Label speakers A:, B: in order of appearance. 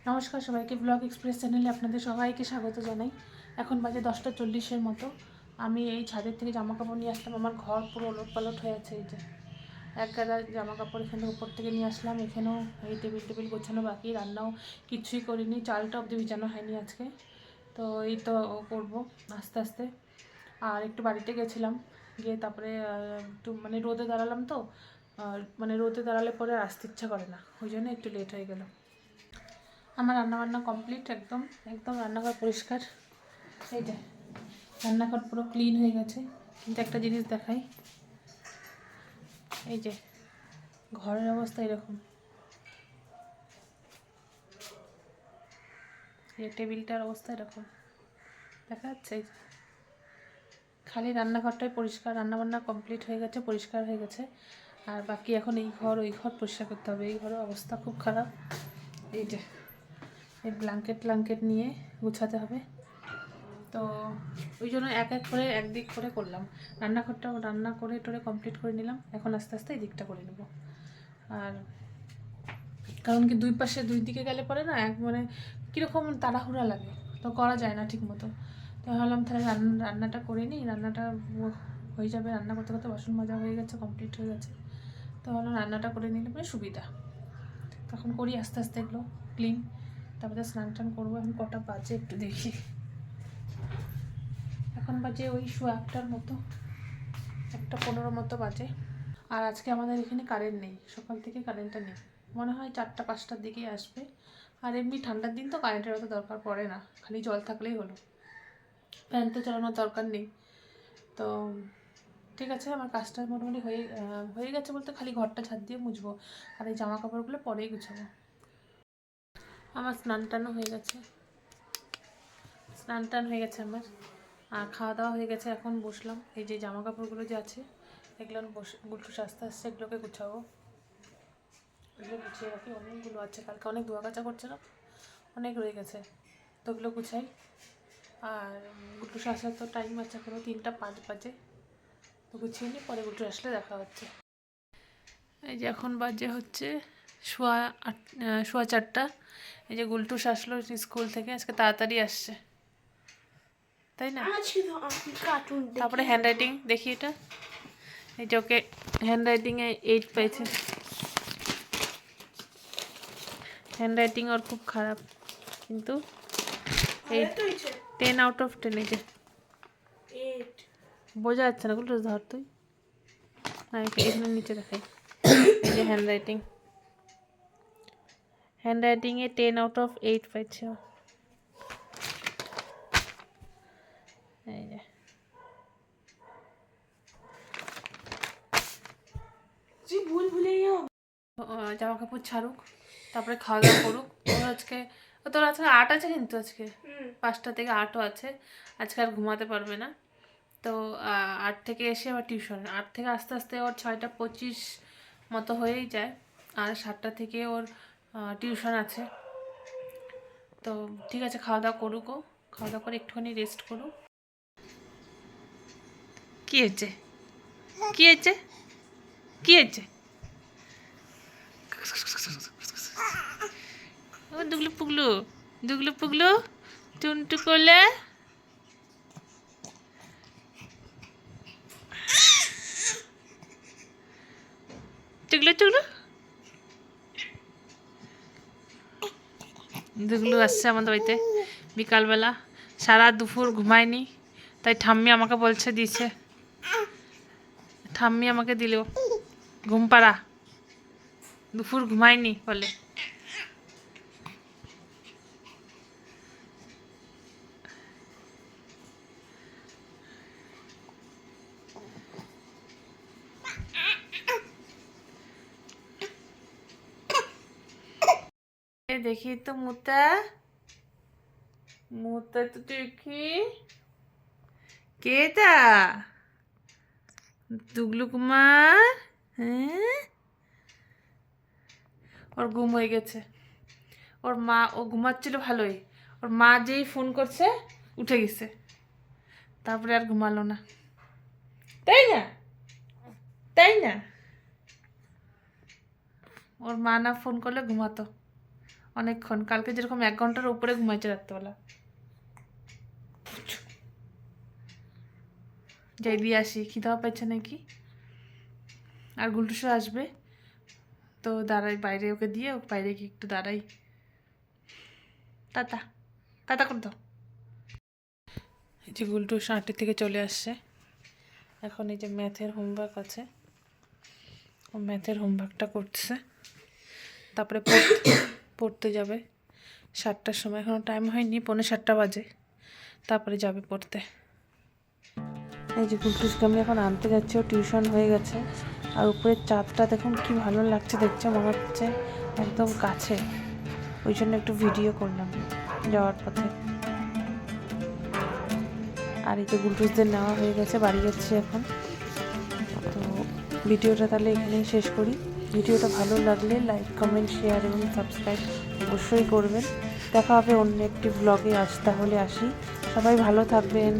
A: নমস্কার সবাইকে, blog express চ্যানেলে আপনাদের সবাইকে স্বাগত জানাই। এখন বাজে 10:40-এর মতো। আমি এই ছাদের থেকে জামা কাপড় নিয়ে আসলাম। আমার ঘর পুরো ওলটপালট হয়ে আছে। এই যে এক গাদা জামা কাপড় এখানে উপর থেকে নিয়ে আসলাম। এখানেও এই টেবিল গোছানো বাকি, রান্নাও কিছুই করিনি, চালটা অবধি ভিজানো হয়নি আজকে। তো এই তো করবো আস্তে আস্তে। আর একটু বাড়িতে গেছিলাম, গিয়ে তারপরে একটু রোদে দাঁড়ালাম। তো রোদে দাঁড়ালে পরে আসতে ইচ্ছা করে না, ওই জন্য একটু লেট হয়ে গেল। আমার রান্নাবান্না কমপ্লিট, একদম রান্নাঘর পরিষ্কার। এই যে রান্নাঘর পুরো ক্লিন হয়ে গেছে। কিন্তু একটা জিনিস দেখাই, এই যে ঘরের অবস্থা এরকম। এই টেবিলটার অবস্থা এরকম দেখা যাচ্ছে। এই খালি রান্নাঘরটাই পরিষ্কার, রান্নাবান্না কমপ্লিট হয়ে গেছে, পরিষ্কার হয়ে গেছে। আর বাকি এখন এই ঘর ওই ঘর পরিষ্কার করতে হবে। এই ঘরের অবস্থা খুব খারাপ। এই যে এই ব্ল্যাঙ্কেট নিয়ে গুছাতে হবে। তো ওই জন্য এক এক করে একদিক করে করলাম। রান্নাঘরটাও রান্না করে টোরে কমপ্লিট করে নিলাম। এখন আস্তে আস্তে এই দিকটা করে নেব। আর কারণ কি দুই দিকে গেলে পরে না কীরকম তাড়াহুড়া লাগে, তো করা যায় না ঠিক মতো। তো ভাবলাম তাহলে রান্নাটা করে নিই, রান্নাটা হয়ে যাবে। রান্না করতে করতে বাসন মাজা হয়ে গেছে, কমপ্লিট হয়ে গেছে। তো ভাবলাম রান্নাটা করে নিলে পরে সুবিধা। তখন করি আস্তে আস্তে এগুলো ক্লিন। তারপরে স্নান টান করবো। এখন কটা বাজে একটু দেখি। এখন বাজে ওই 1:15 মতো, 1:15 মতো বাজে। আর আজকে আমাদের এখানে কারেন্ট নেই, সকাল থেকে কারেন্টটা নেই। মনে হয় 4টা-5টার দিকেই আসবে। আর এমনি ঠান্ডার দিন তো কারেন্টের অত দরকার পড়ে না, খালি জল থাকলেই হলো, ফ্যান তো চালানোর দরকার নেই। তো ঠিক আছে, আমার কাজটা মোটামুটি হয়ে গেছে বলতে খালি ঘরটা ঝাড় দিয়ে মুছবো। আর এই জামা কাপড়গুলো পরেই গুছাবো। আমার স্নান টানও হয়ে গেছে, আমার। আর খাওয়া দাওয়া হয়ে গেছে। এখন বসলাম, এই যে জামা কাপড়গুলো যে আছে এগুলো গুলটুস আস্তে আস্তে এগুলোকে গুছাবো। এগুলো গুছিয়ে রাখি, অনেকগুলো আছে, কালকে অনেক ধোয়া কাচা করছে না, অনেক রয়ে গেছে। তো ওগুলো গুছাই। আর গুলটুস আসার তো টাইম আছে, এখনো 3টা 5 বাজে। তো গুছিয়ে নিই, পরে গুলটুস আসলে দেখা হচ্ছে। এই যে এখন বাজে হচ্ছে 4:15। এই যে গুলটুস আসলো স্কুল থেকে, আজকে তাড়াতাড়ি আসছে, তাই না? তারপরে হ্যান্ড রাইটিং দেখি, এটা এই যে ওকে হ্যান্ড রাইটিংয়ে 8 পেয়েছে। হ্যান্ড রাইটিং ওর খুব খারাপ, কিন্তু 10 আউট অফ 10। এই যে বোঝা যাচ্ছে না, গুলো ধর তুই না, এখানে নিচে দেখাই। এই যে হ্যান্ড রাইটিংয়ে 10 আউট অফ 8 পাইছে। এই যে জামা কাপড় ছাড়ুক, তারপরে খাওয়া দাওয়া করুক। তোর আজকে 8 আছে, কিন্তু আজকে 5টা থেকে 8ও আছে। আজকে আর ঘুমাতে পারবে না। তো 8 থেকে এসে আবার টিউশন, 8 থেকে আস্তে আস্তে ওর 6:25 মতো হয়েই যায়। আর 7টা থেকে ওর টিউশন আছে। তো ঠিক আছে, খাওয়া দাওয়া করুক। ও খাওয়া দাওয়া করে একটুখানি রেস্ট করুক। কী হয়েছে? ও দুগলু পুগলু টুনটু কোলে। দুগলু আসছে আমাদের বাড়িতে বিকালবেলা। সারা দুপুর ঘুমায়নি, তাই ঠাম্মি আমাকে দিয়েছে, ঠাম্মি আমাকে দিল ঘুম পাড়া। দুপুর ঘুমায়নি বলে। দেখি তো মুতা তো দেখি, কে তা? দুগলু কুমার। হ্যাঁ, ওর ঘুম হয়ে গেছে। ও ঘুমাচ্ছিল ভালোই, ওর মা যেই ফোন করছে উঠে গেছে, তারপরে আর ঘুমালো না, তাই না? ওর মা না ফোন করলে ঘুমাতো, অনেকক্ষণ, কালকে যেরকম 1 ঘন্টার উপরে ঘুমাইছে রাত্রেবেলা। যাই দিয়ে আসি, খিদাও পাইছে নাকি। আর গুলটুসো আসবে তো দাঁড়াই বাইরে, ওকে দিয়ে বাইরে গিয়ে একটু দাঁড়াই। টাটা টাটা করে দাও। এই যে গুলটুসো 8 থেকে চলে আসছে। এখন এই যে ম্যাথের হোমওয়ার্ক আছে, ও ম্যাথের হোমওয়ার্কটা করছে। তারপরে পড়তে যাবে 7টার সময়, এখনও টাইম হয়নি, 7:45 বাজে। তারপরে যাবে পড়তে। এই যে গুলটুসকে আমি এখন আনতে যাচ্ছি, ও টিউশন হয়ে গেছে। আর উপরের চাঁদটা দেখুন কি ভালো লাগছে দেখছে, মনে হচ্ছে একদম কাছে। ওই জন্য একটু ভিডিও করলাম যাওয়ার পথে। আর এই যে গুলটুসদের নেওয়া হয়ে গেছে, বাড়ি যাচ্ছি এখন। তো ভিডিওটা তাহলে এখানেই শেষ করি। ভিডিওটা ভালো লাগলে লাইক, কমেন্ট, শেয়ার এবং সাবস্ক্রাইব অবশ্যই করবেন। দেখা হবে অন্য একটি ব্লগে। আজ তাহলে আসি, সবাই ভালো থাকবেন।